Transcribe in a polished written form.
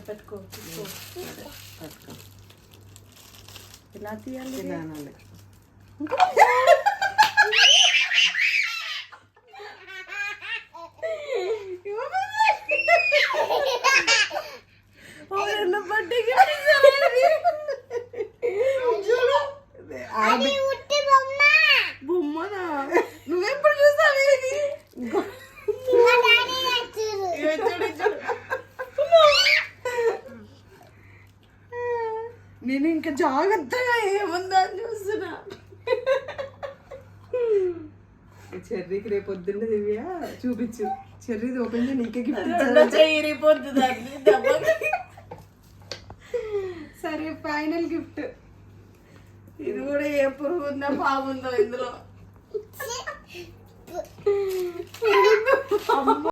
పెట్టుకో ఇలా తీయాలి, ఇలా అనాలి. బొమ్మనా? నువ్వెప్పుడు చూసావు ఇది? నేను ఇంకా జాగ్రత్తగా ఏముందా అని చూస్తున్నా. చెర్రీకి రేపు పొద్దున్న దివ్య చూపించు. చెర్రీది ఓపెన్ చేసి నీకే గిఫ్ట్ సరే ఫైనల్ గిఫ్ట్. ఇది కూడా ఏ పురుగు ఉందా బాగుందో ఇందులో.